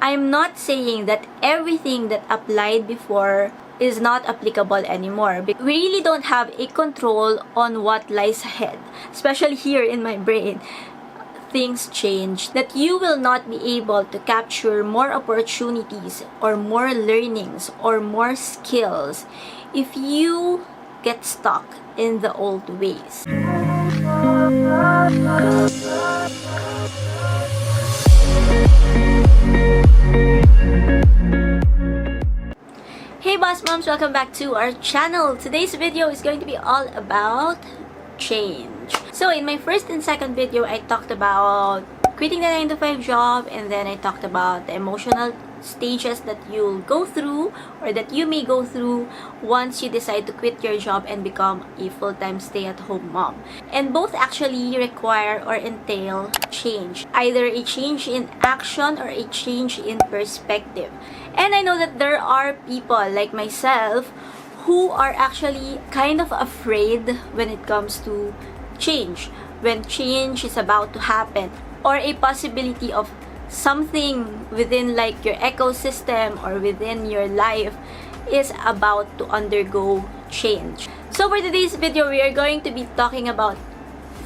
I'm not saying that everything that applied before is not applicable anymore. We really don't have a control on what lies ahead, especially here in my brain. Things change, that you will not be able to capture more opportunities or more learnings or more skills if you get stuck in the old ways. Hey Boss Moms, welcome back to our channel. Today's video is going to be all about change. So in my first and second video, I talked about quitting the 9-to-5 job, and then I talked about the emotional stages that you'll go through or that you may go through once you decide to quit your job and become a full-time stay-at-home mom. And both actually require or entail change, either a change in action or a change in perspective. And I know that there are people like myself who are actually kind of afraid when it comes to change, when change is about to happen, or a possibility of something within like your ecosystem or within your life is about to undergo change. So for today's video, we are going to be talking about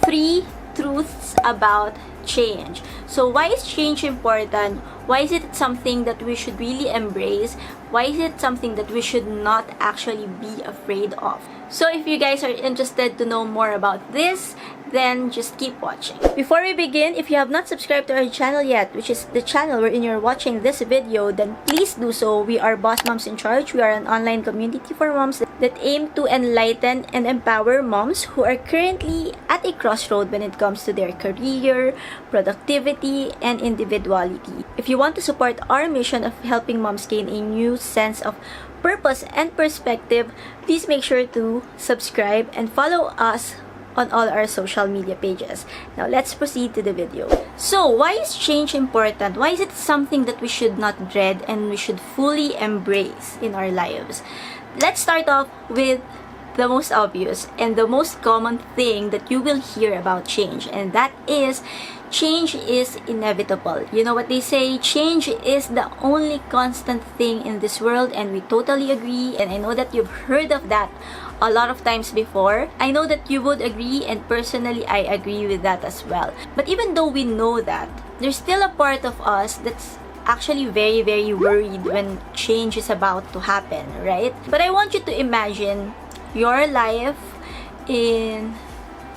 3 truths about change. So why is change important? Why is it something that we should really embrace? Why is it something that we should not actually be afraid of? So if you guys are interested to know more about this, then just keep watching. Before we begin, if you have not subscribed to our channel yet, which is the channel wherein you're watching this video, then please do so. We are Boss Moms in Charge. We are an online community for moms that aim to enlighten and empower moms who are currently at a crossroad when it comes to their career, productivity, and individuality. If you want to support our mission of helping moms gain a new sense of purpose and perspective, please make sure to subscribe and follow us on all our social media pages. Now let's proceed to the video. So why is change important? Why is it something that we should not dread and we should fully embrace in our lives? Let's start off with the most obvious and the most common thing that you will hear about change, and that is change is inevitable. You know what they say, change is the only constant thing in this world, and we totally agree, and I know that you've heard of that a lot of times before. I know that you would agree, and personally I agree with that as well. But even though we know that, there's still a part of us that's actually very worried when change is about to happen, right? But I want you to imagine your life in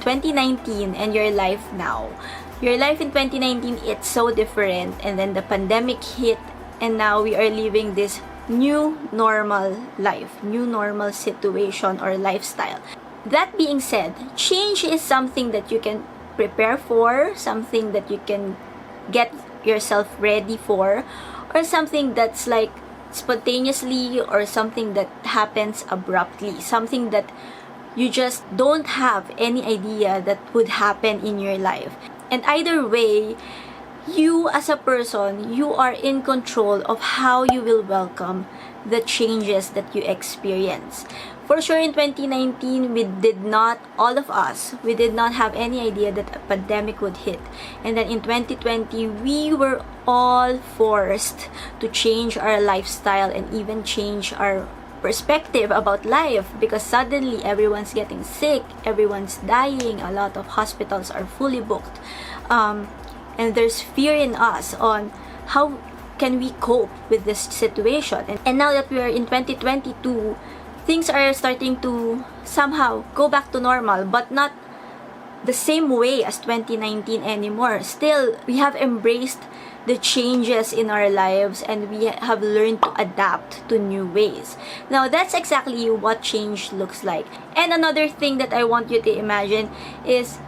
2019 and your life now. Your life in 2019, it's so different, and then the pandemic hit, and now we are living this new normal life, new normal situation or lifestyle. That being said, change is something that you can prepare for, something that you can get yourself ready for, or something that's like spontaneously, or something that happens abruptly, something that you just don't have any idea that would happen in your life. And either way, you as a person, you are in control of how you will welcome the changes that you experience. For sure, in 2019, all of us, we did not have any idea that a pandemic would hit. And then in 2020, we were all forced to change our lifestyle and even change our perspective about life, because suddenly everyone's getting sick, everyone's dying, a lot of hospitals are fully booked. And there's fear in us on how can we cope with this situation. And now that we are in 2022, things are starting to somehow go back to normal, but not the same way as 2019 anymore. Still, we have embraced the changes in our lives, and we have learned to adapt to new ways. Now, that's exactly what change looks like. And another thing that I want you to imagine is,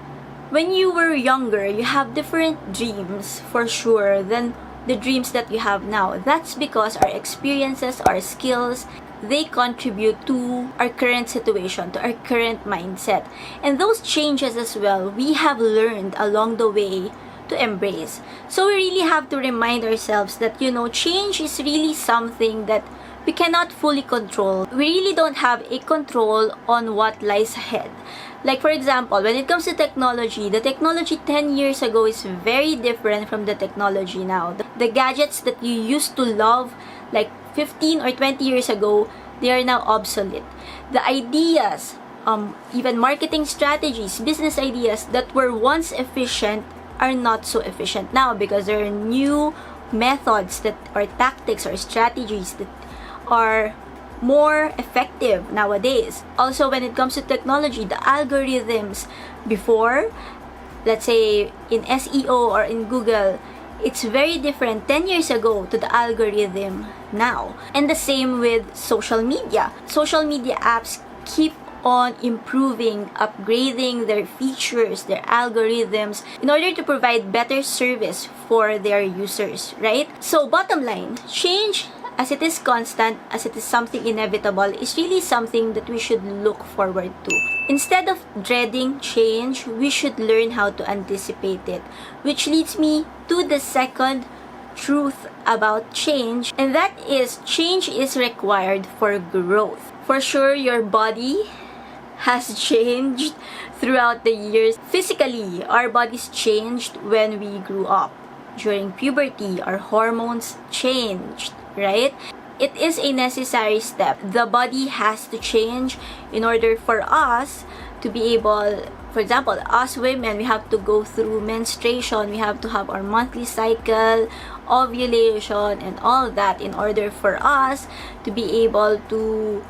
when you were younger, you have different dreams for sure than the dreams that you have now. That's because our experiences, our skills, they contribute to our current situation, to our current mindset. And those changes as well, we have learned along the way to embrace. So we really have to remind ourselves that, change is really something that we cannot fully control. We really don't have a control on what lies ahead. Like for example, when it comes to technology, the technology 10 years ago is very different from the technology now. The gadgets that you used to love like 15 or 20 years ago, they are now obsolete. The ideas, even marketing strategies, business ideas that were once efficient are not so efficient now because there are new methods that or tactics or strategies that are more effective nowadays. Also, when it comes to technology, the algorithms before, let's say in SEO or in Google, it's very different 10 years ago to the algorithm now. And the same with social media. Social media apps keep on improving, upgrading their features, their algorithms in order to provide better service for their users, right? So bottom line, change, as it is constant, as it is something inevitable, is really something that we should look forward to. Instead of dreading change, we should learn how to anticipate it. Which leads me to the second truth about change, and that is change is required for growth. For sure, your body has changed throughout the years. Physically, our bodies changed when we grew up. During puberty, our hormones changed, right? It is a necessary step. The body has to change in order for us to be able, for example, us women, we have to go through menstruation, we have to have our monthly cycle, ovulation, and all that in order for us to be able to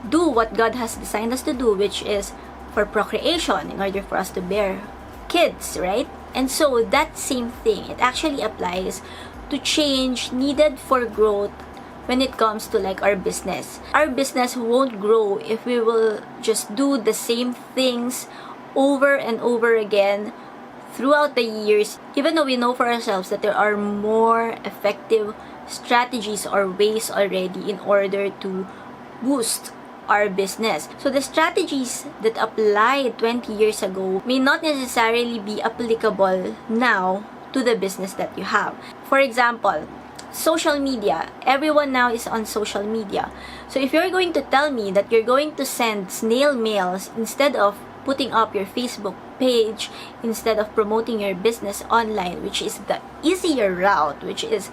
do what God has designed us to do, which is for procreation, in order for us to bear kids, right? And so that same thing, it actually applies to change needed for growth when it comes to like our business. Our business won't grow if we will just do the same things over and over again throughout the years, even though we know for ourselves that there are more effective strategies or ways already in order to boost our business. So the strategies that applied 20 years ago may not necessarily be applicable now to the business that you have. For example, social media. Everyone now is on social media. So if you're going to tell me that you're going to send snail mails instead of putting up your Facebook page, instead of promoting your business online, which is the easier route, which is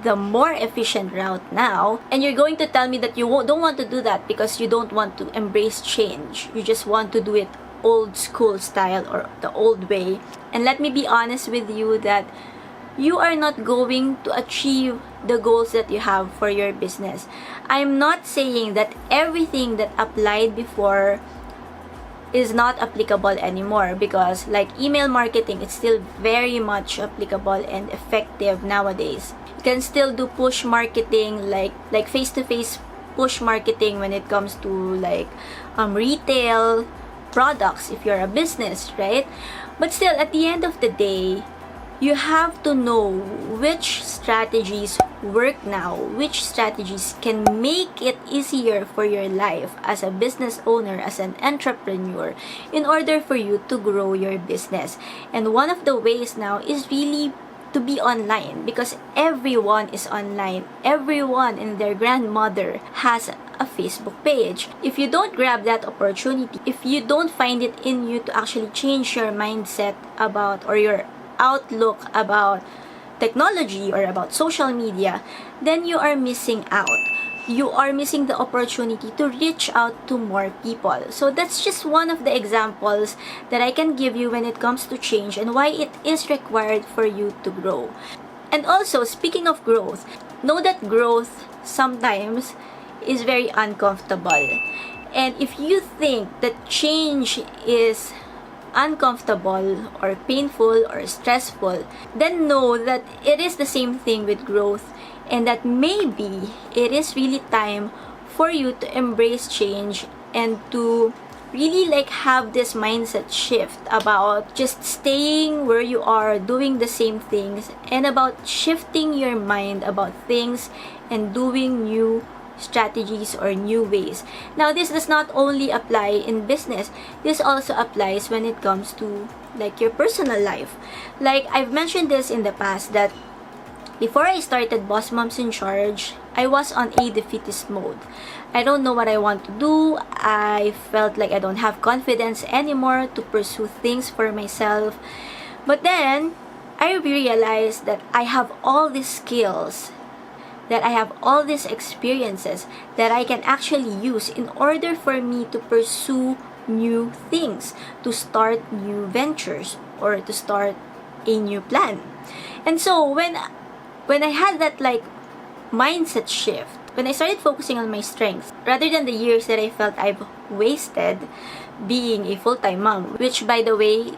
the more efficient route now, and you're going to tell me that you don't want to do that because you don't want to embrace change, you just want to do it old school style or the old way. And let me be honest with you that you are not going to achieve the goals that you have for your business. I'm not saying that everything that applied before is not applicable anymore, because like email marketing, it's still very much applicable and effective nowadays. You can still do push marketing, like face-to-face push marketing when it comes to like retail products if you're a business, right? But still, at the end of the day, you have to know which strategies work now, which strategies can make it easier for your life as a business owner, as an entrepreneur, in order for you to grow your business. And one of the ways now is really to be online, because everyone is online. Everyone and their grandmother has a Facebook page. If you don't grab that opportunity, if you don't find it in you to actually change your mindset about, or your outlook about technology or about social media, then you are missing out. You are missing the opportunity to reach out to more people. So that's just one of the examples that I can give you when it comes to change and why it is required for you to grow. And also, speaking of growth, know that growth sometimes is very uncomfortable. And if you think that change is uncomfortable or painful or stressful, then know that it is the same thing with growth, and that maybe it is really time for you to embrace change and to really like have this mindset shift about just staying where you are doing the same things, and about shifting your mind about things and doing new strategies or new ways. Now, this does not only apply in business, this also applies when it comes to like your personal life. Like I've mentioned this in the past, that before I started Boss Moms in Charge, I was on a defeatist mode. I don't know what I want to do. I felt like I don't have confidence anymore to pursue things for myself. But then, I realized that I have all these skills, that I have all these experiences that I can actually use in order for me to pursue new things, to start new ventures, or to start a new plan. And so when I had that like mindset shift, when I started focusing on my strengths rather than the years that I felt I've wasted being a full-time mom, which by the way,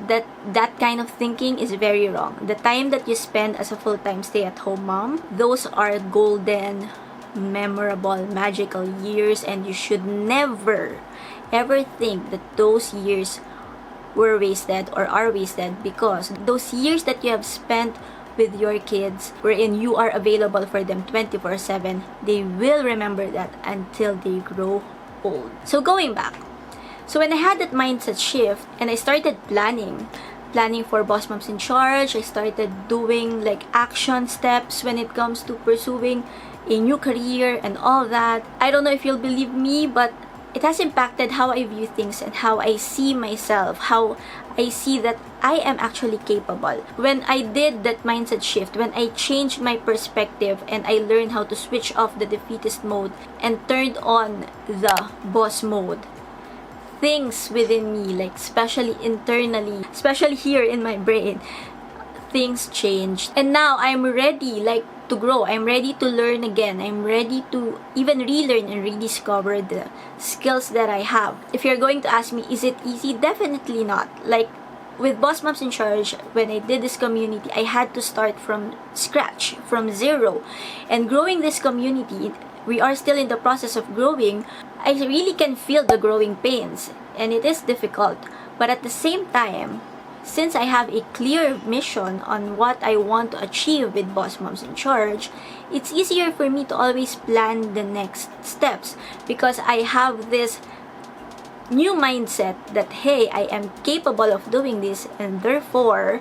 that kind of thinking is very wrong. The time that you spend as a full-time stay-at-home mom, those are golden, memorable, magical years, and you should never ever think that those years were wasted or are wasted, because those years that you have spent with your kids wherein you are available for them 24/7, they will remember that until they grow old. So going back, so when I had that mindset shift and I started planning for Bossmoms in Charge, I started doing like action steps when it comes to pursuing a new career and all that. I don't know if you'll believe me, but it has impacted how I view things and how I see myself, how I see that I am actually capable. When I did that mindset shift, when I changed my perspective and I learned how to switch off the defeatist mode and turned on the boss mode, things within me, like especially internally, especially here in my brain, things changed. And now I'm ready to grow. I'm ready to learn again. I'm ready to even relearn and rediscover the skills that I have. If you're going to ask me, is it easy? Definitely not. Like with Bossmoms in Charge, when I did this community, I had to start from scratch, from zero. And growing this community, we are still in the process of growing. I really can feel the growing pains, and it is difficult. But at the same time, since I have a clear mission on what I want to achieve with Bossmoms in Charge, it's easier for me to always plan the next steps, because I have this new mindset that, hey, I am capable of doing this, and therefore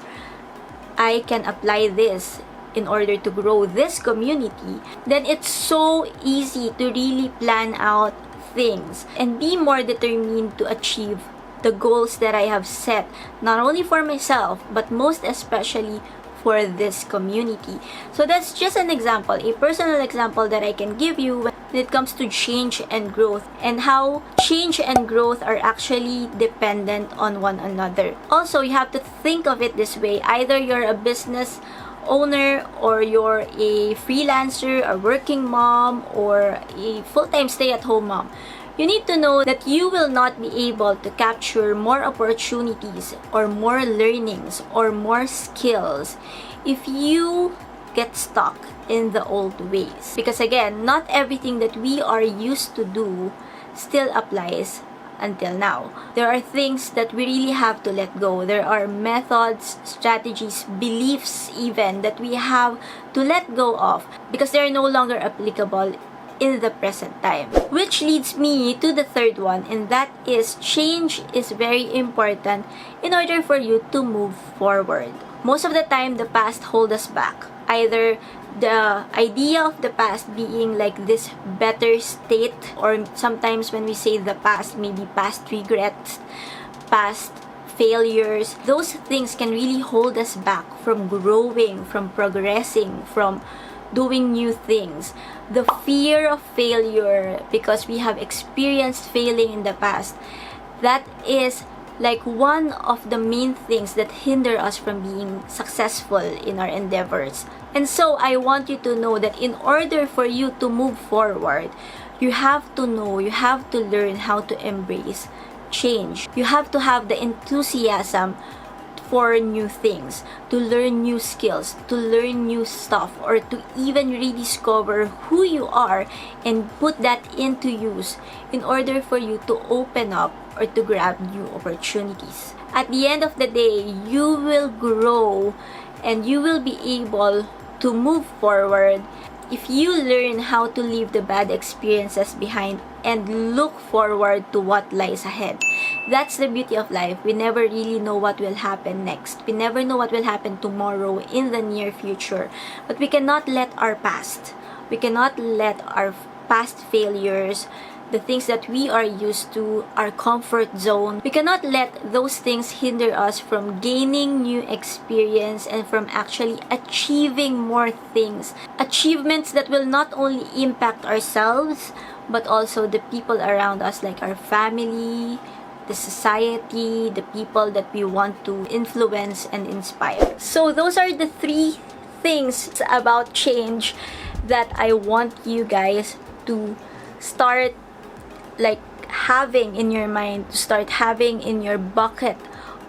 I can apply this in order to grow this community. Then it's so easy to really plan out things and be more determined to achieve the goals that I have set, not only for myself, but most especially for this community. So that's just an example, a personal example that I can give you when it comes to change and growth, and how change and growth are actually dependent on one another. Also, you have to think of it this way: either you're a business owner, or you're a freelancer, a working mom, or a full-time stay-at-home mom. You need to know that you will not be able to capture more opportunities or more learnings or more skills if you get stuck in the old ways. Because again, not everything that we are used to do still applies until now. There are things that we really have to let go. There are methods, strategies, beliefs even that we have to let go of because they are no longer applicable in the present time. Which leads me to the third one, and that is change is very important in order for you to move forward. Most of the time, the past holds us back. Either the idea of the past being like this better state, or sometimes when we say the past, maybe past regrets, past failures. Those things can really hold us back from growing, from progressing, from doing new things. The fear of failure, because we have experienced failing in the past, that is like one of the main things that hinder us from being successful in our endeavors. And so I want you to know that in order for you to move forward, you have to know, you have to learn how to embrace change. You have to have the enthusiasm for new things, to learn new skills, to learn new stuff, or to even rediscover who you are and put that into use in order for you to open up or to grab new opportunities. At the end of the day, you will grow and you will be able to move forward if you learn how to leave the bad experiences behind and look forward to what lies ahead. That's the beauty of life. We never really know what will happen next. We never know what will happen tomorrow, in the near future. But we cannot let our past We cannot let our past failures, the things that we are used to, our comfort zone, we cannot let those things hinder us from gaining new experience and from actually achieving more things. Achievements that will not only impact ourselves, but also the people around us, like our family, the society, the people that we want to influence and inspire. So those are the 3 things about change that I want you guys to start like having in your mind, to start having in your bucket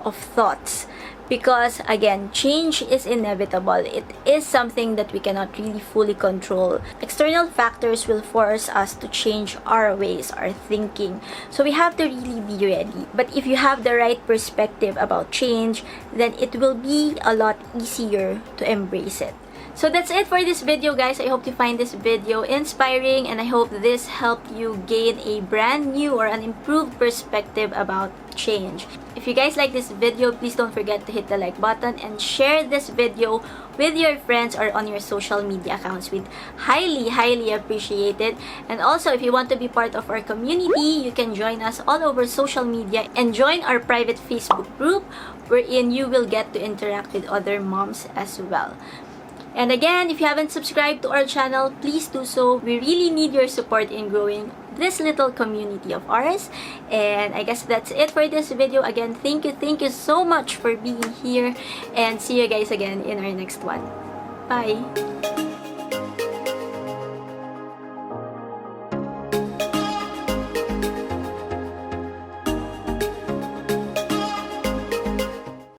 of thoughts. Because again, change is inevitable. It is something that we cannot really fully control. External factors will force us to change our ways, our thinking. So we have to really be ready. But if you have the right perspective about change, then it will be a lot easier to embrace it. So that's it for this video, guys. I hope you find this video inspiring, and I hope this helped you gain a brand new or an improved perspective about change. If you guys like this video, please don't forget to hit the like button and share this video with your friends or on your social media accounts. We'd highly appreciate it. And also, if you want to be part of our community, you can join us all over social media and join our private Facebook group, wherein you will get to interact with other moms as well. And again, if you haven't subscribed to our channel, please do so. We really need your support in growing this little community of ours. And I guess that's it for this video. Again, thank you so much for being here. And see you guys again in our next one. Bye!